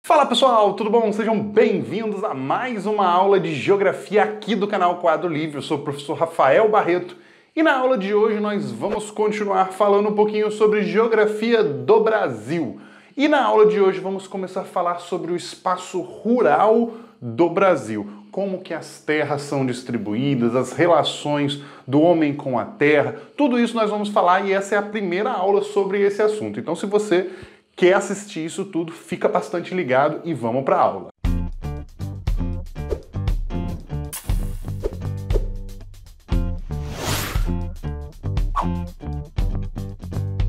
Fala pessoal, tudo bom? Sejam bem-vindos a mais uma aula de Geografia aqui do canal Quadro Livre. Eu sou o professor Rafael Barreto e na aula de hoje nós vamos continuar falando um pouquinho sobre Geografia do Brasil. E na aula de hoje vamos começar a falar sobre o espaço rural do Brasil. Como que as terras são distribuídas, as relações do homem com a terra, tudo isso nós vamos falar e essa é a primeira aula sobre esse assunto. Então se você quer assistir isso tudo, fica bastante ligado e vamos para a aula.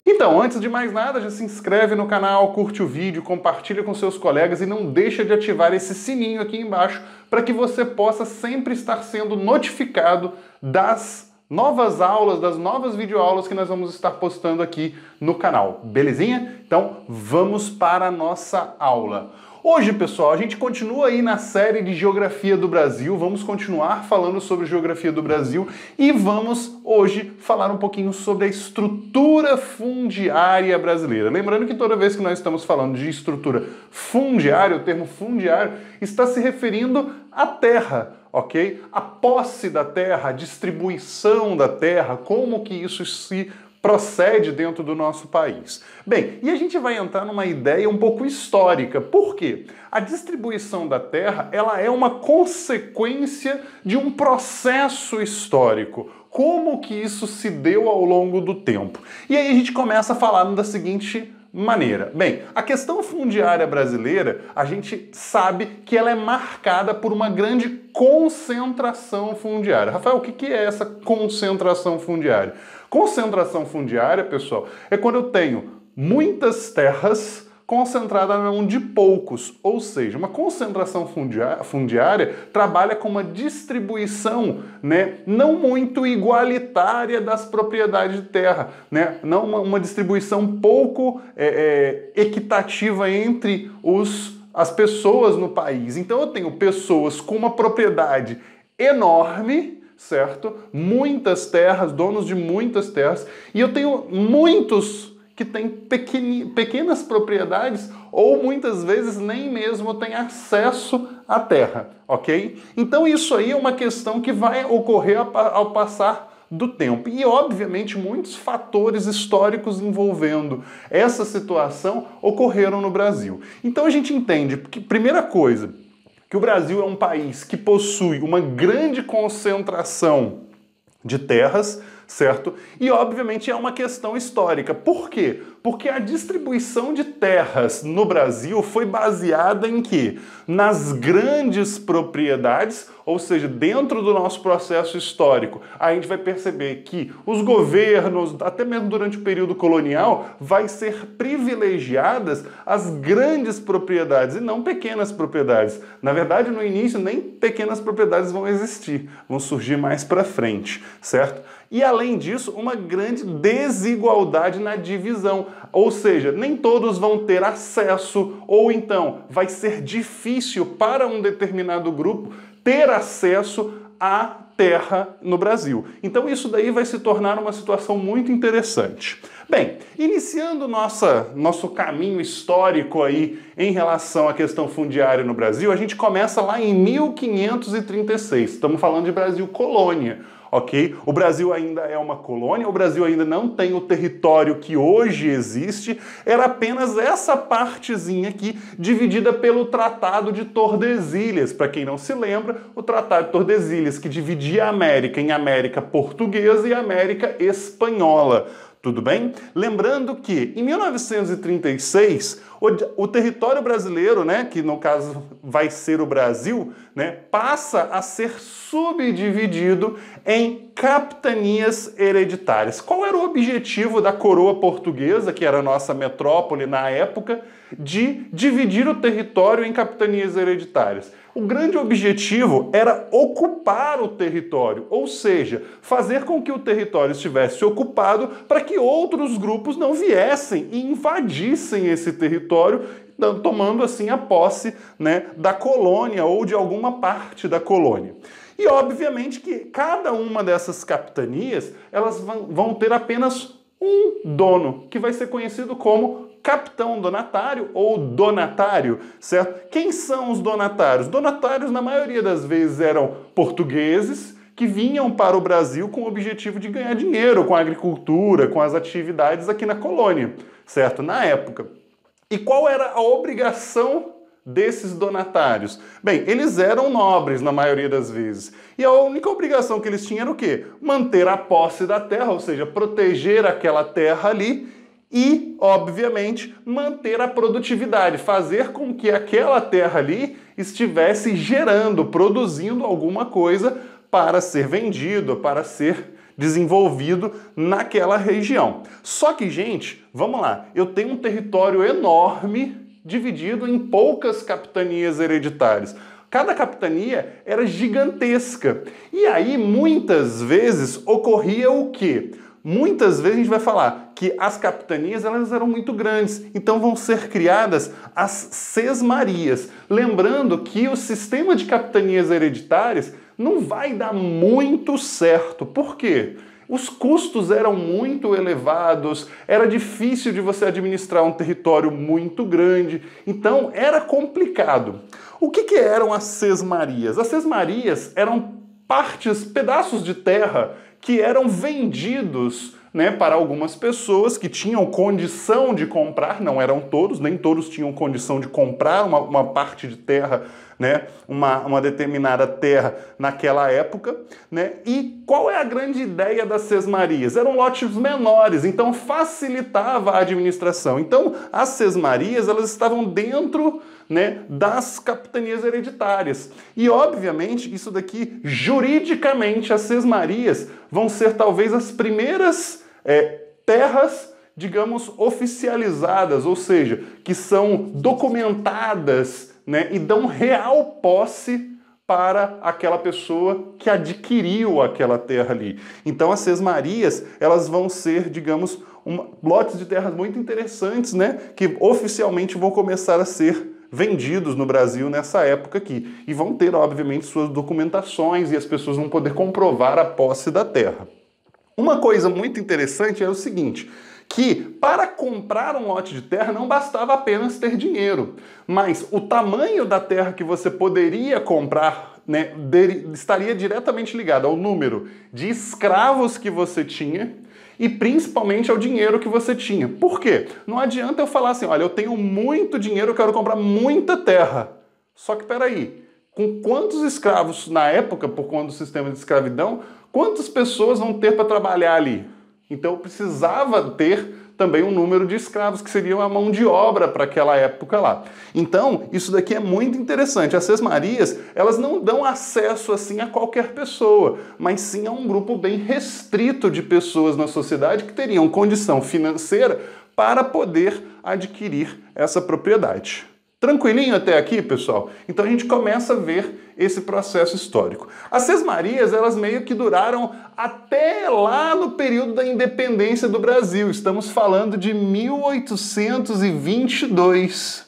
Então, antes de mais nada, já se inscreve no canal, curte o vídeo, compartilha com seus colegas e não deixa de ativar esse sininho aqui embaixo para que você possa sempre estar sendo notificado das novas aulas, das novas videoaulas que nós vamos estar postando aqui no canal, belezinha? Então, vamos para a nossa aula. Hoje, pessoal, a gente continua aí na série de Geografia do Brasil, vamos continuar falando sobre Geografia do Brasil e vamos hoje falar um pouquinho sobre a estrutura fundiária brasileira. Lembrando que toda vez que nós estamos falando de estrutura fundiária, o termo fundiário está se referindo à terra, ok? A posse da terra, a distribuição da terra, como que isso se procede dentro do nosso país. Bem, e a gente vai entrar numa ideia um pouco histórica. Por quê? A distribuição da terra, ela é uma consequência de um processo histórico. Como que isso se deu ao longo do tempo? E aí a gente começa falando da seguinte maneira. Bem, a questão fundiária brasileira, a gente sabe que ela é marcada por uma grande concentração fundiária. Rafael, o que é essa concentração fundiária? Concentração fundiária, pessoal, é quando eu tenho muitas terras concentradas na mão de poucos, ou seja, uma concentração fundiária trabalha com uma distribuição, não muito igualitária das propriedades de terra, não uma distribuição pouco equitativa entre as pessoas no país. Então eu tenho pessoas com uma propriedade enorme, certo? Muitas terras, donos de muitas terras, e eu tenho muitos que têm pequenas propriedades ou muitas vezes nem mesmo têm acesso à terra, ok? Então isso aí é uma questão que vai ocorrer ao passar do tempo. E obviamente muitos fatores históricos envolvendo essa situação ocorreram no Brasil. Então a gente entende que, primeira coisa, que o Brasil é um país que possui uma grande concentração de terras, certo? E, obviamente, é uma questão histórica. Por quê? Porque a distribuição de terras no Brasil foi baseada em quê? Nas grandes propriedades, ou seja, dentro do nosso processo histórico, a gente vai perceber que os governos, até mesmo durante o período colonial, vai ser privilegiadas as grandes propriedades e não pequenas propriedades. Na verdade, no início, nem pequenas propriedades vão existir, vão surgir mais para frente, certo? E, além disso, uma grande desigualdade na divisão. Ou seja, nem todos vão ter acesso, ou então vai ser difícil para um determinado grupo ter acesso à terra no Brasil. Então isso daí vai se tornar uma situação muito interessante. Bem, iniciando nosso caminho histórico aí em relação à questão fundiária no Brasil, a gente começa lá em 1536. Estamos falando de Brasil colônia. Ok? O Brasil ainda é uma colônia, o Brasil ainda não tem o território que hoje existe, era apenas essa partezinha aqui dividida pelo Tratado de Tordesilhas. Para quem não se lembra, o Tratado de Tordesilhas que dividia a América em América Portuguesa e América Espanhola. Tudo bem? Lembrando que em 1936 o território brasileiro, que no caso vai ser o Brasil, passa a ser subdividido em capitanias hereditárias. Qual era o objetivo da coroa portuguesa, que era a nossa metrópole na época, de dividir o território em capitanias hereditárias? O grande objetivo era ocupar o território, ou seja, fazer com que o território estivesse ocupado para que outros grupos não viessem e invadissem esse território, tomando assim a posse, da colônia ou de alguma parte da colônia. E obviamente que cada uma dessas capitanias elas vão ter apenas um dono, que vai ser conhecido como capitão donatário ou donatário, certo? Quem são os donatários? Donatários, na maioria das vezes, eram portugueses que vinham para o Brasil com o objetivo de ganhar dinheiro com a agricultura, com as atividades aqui na colônia, certo? Na época. E qual era a obrigação desses donatários? Bem, eles eram nobres na maioria das vezes. E a única obrigação que eles tinham era o quê? Manter a posse da terra, ou seja, proteger aquela terra ali e, obviamente, manter a produtividade, fazer com que aquela terra ali estivesse gerando, produzindo alguma coisa para ser vendido, para ser desenvolvido naquela região. Só que, gente, vamos lá, eu tenho um território enorme dividido em poucas capitanias hereditárias. Cada capitania era gigantesca. E aí, muitas vezes, ocorria o quê? Muitas vezes a gente vai falar que as capitanias elas eram muito grandes, então vão ser criadas as sesmarias. Lembrando que o sistema de capitanias hereditárias não vai dar muito certo. Por quê? Os custos eram muito elevados, era difícil de você administrar um território muito grande, então era complicado. O que eram as sesmarias? As sesmarias eram pedaços de terra que eram vendidos, né, para algumas pessoas que tinham condição de comprar, não eram todos, nem todos tinham condição de comprar uma parte de terra, né, uma determinada terra naquela época, né? E qual é a grande ideia das sesmarias? Eram lotes menores, então facilitava a administração. Então as sesmarias elas estavam dentro, né, das capitanias hereditárias. E obviamente isso daqui, juridicamente, as sesmarias vão ser talvez as primeiras terras, digamos, oficializadas, ou seja, que são documentadas, né, e dão real posse para aquela pessoa que adquiriu aquela terra ali. Então as sesmarias, elas vão ser, digamos, lotes de terras muito interessantes, né, que oficialmente vão começar a ser vendidos no Brasil nessa época aqui. E vão ter, obviamente, suas documentações e as pessoas vão poder comprovar a posse da terra. Uma coisa muito interessante é o seguinte, que para comprar um lote de terra não bastava apenas ter dinheiro, mas o tamanho da terra que você poderia comprar, né, estaria diretamente ligado ao número de escravos que você tinha e principalmente ao dinheiro que você tinha. Por quê? Não adianta eu falar assim, olha, eu tenho muito dinheiro, eu quero comprar muita terra. Só que peraí, com quantos escravos na época, por conta do sistema de escravidão, quantas pessoas vão ter para trabalhar ali? Então eu precisava ter também um número de escravos, que seriam a mão de obra para aquela época lá. Então, isso daqui é muito interessante. As sesmarias, elas não dão acesso assim a qualquer pessoa, mas sim a um grupo bem restrito de pessoas na sociedade que teriam condição financeira para poder adquirir essa propriedade. Tranquilinho até aqui, pessoal? Então a gente começa a ver esse processo histórico. As sesmarias, elas meio que duraram até lá no período da independência do Brasil. Estamos falando de 1822.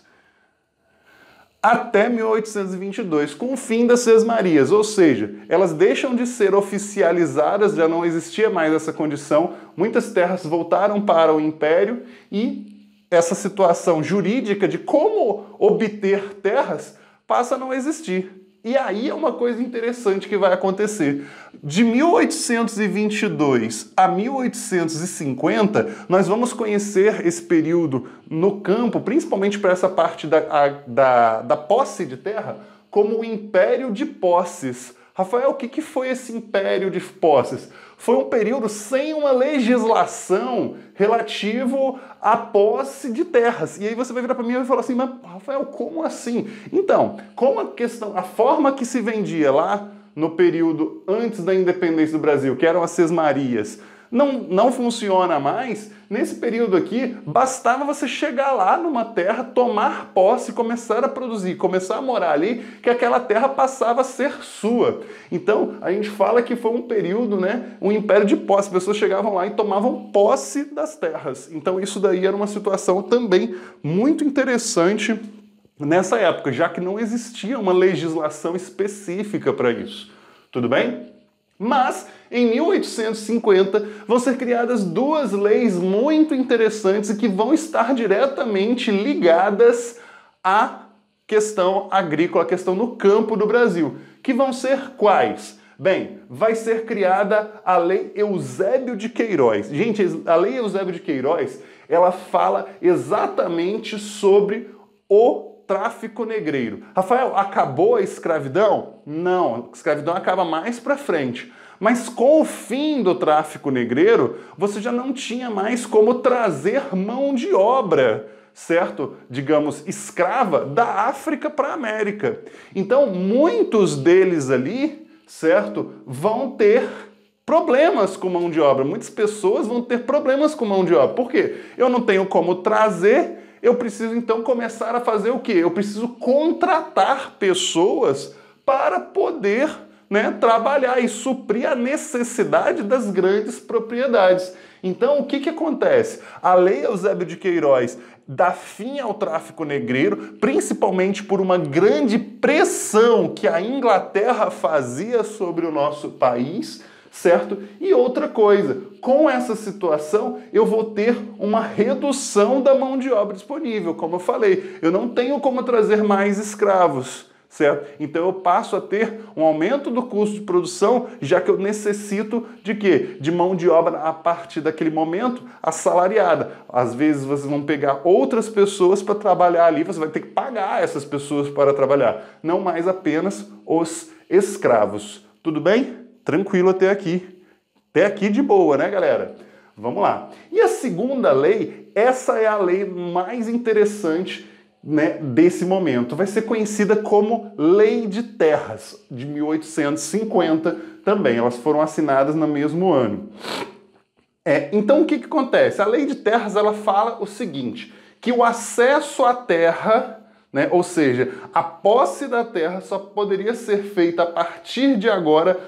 Até 1822, com o fim das sesmarias, ou seja, elas deixam de ser oficializadas, já não existia mais essa condição, muitas terras voltaram para o Império e essa situação jurídica de como obter terras passa a não existir. E aí é uma coisa interessante que vai acontecer. De 1822 a 1850, nós vamos conhecer esse período no campo, principalmente para essa parte da posse de terra, como o Império de Posses. Rafael, o que foi esse Império de Posses? Foi um período sem uma legislação relativo à posse de terras. E aí você vai virar para mim e vai falar assim, mas Rafael, como assim? Então, como a forma que se vendia lá no período antes da independência do Brasil, que eram as sesmarias, não funciona mais, nesse período aqui, bastava você chegar lá numa terra, tomar posse, começar a produzir, começar a morar ali, que aquela terra passava a ser sua. Então, a gente fala que foi um período, né, um império de posse, as pessoas chegavam lá e tomavam posse das terras. Então, isso daí era uma situação também muito interessante nessa época, já que não existia uma legislação específica para isso. Tudo bem? Mas, em 1850, vão ser criadas duas leis muito interessantes e que vão estar diretamente ligadas à questão agrícola, à questão no campo do Brasil. Que vão ser quais? Bem, vai ser criada a Lei Eusébio de Queiroz. Gente, a Lei Eusébio de Queiroz, ela fala exatamente sobre o tráfico negreiro. Rafael, acabou a escravidão? Não, a escravidão acaba mais para frente. Mas com o fim do tráfico negreiro, você já não tinha mais como trazer mão de obra, certo? Digamos, escrava da África para a América. Então, muitos deles ali, certo, vão ter problemas com mão de obra. Muitas pessoas vão ter problemas com mão de obra. Por quê? Eu não tenho como trazer, eu preciso então começar a fazer o quê? Eu preciso contratar pessoas para poder, né, trabalhar e suprir a necessidade das grandes propriedades. Então, o que acontece? A Lei Eusébio de Queiroz dá fim ao tráfico negreiro, principalmente por uma grande pressão que a Inglaterra fazia sobre o nosso país, certo? E outra coisa, com essa situação eu vou ter uma redução da mão de obra disponível, como eu falei, eu não tenho como trazer mais escravos, certo? Então eu passo a ter um aumento do custo de produção, já que eu necessito de quê? De mão de obra a partir daquele momento assalariada. Às vezes vocês vão pegar outras pessoas para trabalhar ali, você vai ter que pagar essas pessoas para trabalhar, não mais apenas os escravos. Tudo bem? Tranquilo até aqui. Até aqui de boa, né, galera? Vamos lá. E a segunda lei, essa é a lei mais interessante, né, desse momento. Vai ser conhecida como Lei de Terras, de 1850 também. Elas foram assinadas no mesmo ano. Então, o que acontece? A Lei de Terras, ela fala o seguinte, que o acesso à terra, né, ou seja, a posse da terra só poderia ser feita a partir de agora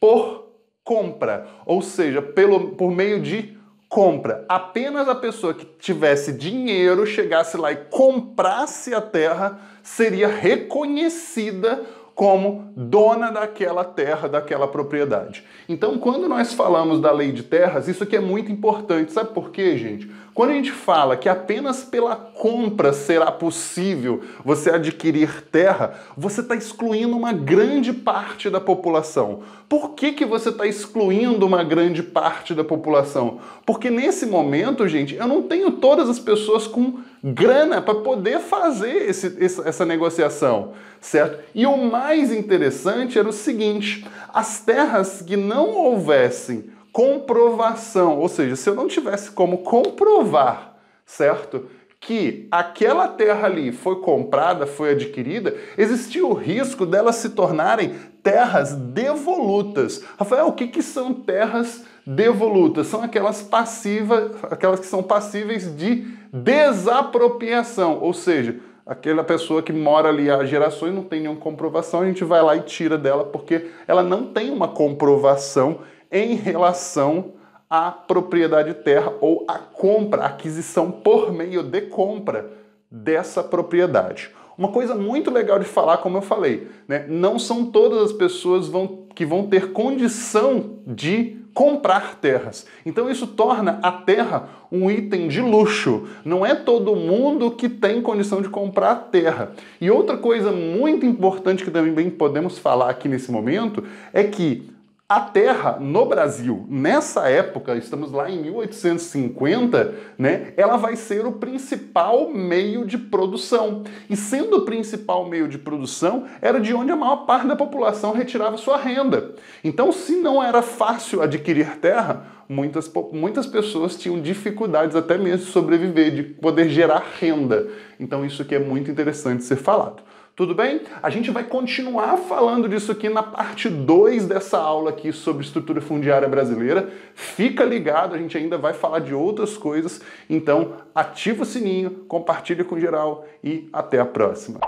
por compra, ou seja, por meio de compra. Apenas a pessoa que tivesse dinheiro, chegasse lá e comprasse a terra, seria reconhecida como dona daquela terra, daquela propriedade. Então, quando nós falamos da lei de terras, isso aqui é muito importante. Sabe por quê, gente? Quando a gente fala que apenas pela compra será possível você adquirir terra, você está excluindo uma grande parte da população. Por que você está excluindo uma grande parte da população? Porque nesse momento, gente, eu não tenho todas as pessoas com grana para poder fazer essa negociação, certo? E o mais interessante era o seguinte, as terras que não houvessem comprovação, ou seja, se eu não tivesse como comprovar, certo, que aquela terra ali foi comprada, foi adquirida, existia o risco delas se tornarem terras devolutas. Rafael, o que são terras devolutas? São aquelas que são passíveis de desapropriação, ou seja, aquela pessoa que mora ali há gerações não tem nenhuma comprovação, a gente vai lá e tira dela porque ela não tem uma comprovação em relação à propriedade de terra ou à compra, aquisição por meio de compra dessa propriedade. Uma coisa muito legal de falar, como eu falei, né? Não são todas as pessoas que vão ter condição de comprar terras. Então isso torna a terra um item de luxo. Não é todo mundo que tem condição de comprar terra. E outra coisa muito importante que também podemos falar aqui nesse momento é que a terra no Brasil, nessa época, estamos lá em 1850, né, ela vai ser o principal meio de produção. E sendo o principal meio de produção, era de onde a maior parte da população retirava sua renda. Então, se não era fácil adquirir terra, muitas pessoas tinham dificuldades até mesmo de sobreviver, de poder gerar renda. Então, isso aqui é muito interessante ser falado. Tudo bem? A gente vai continuar falando disso aqui na parte 2 dessa aula aqui sobre estrutura fundiária brasileira. Fica ligado, a gente ainda vai falar de outras coisas. Então, ativa o sininho, compartilha com geral e até a próxima.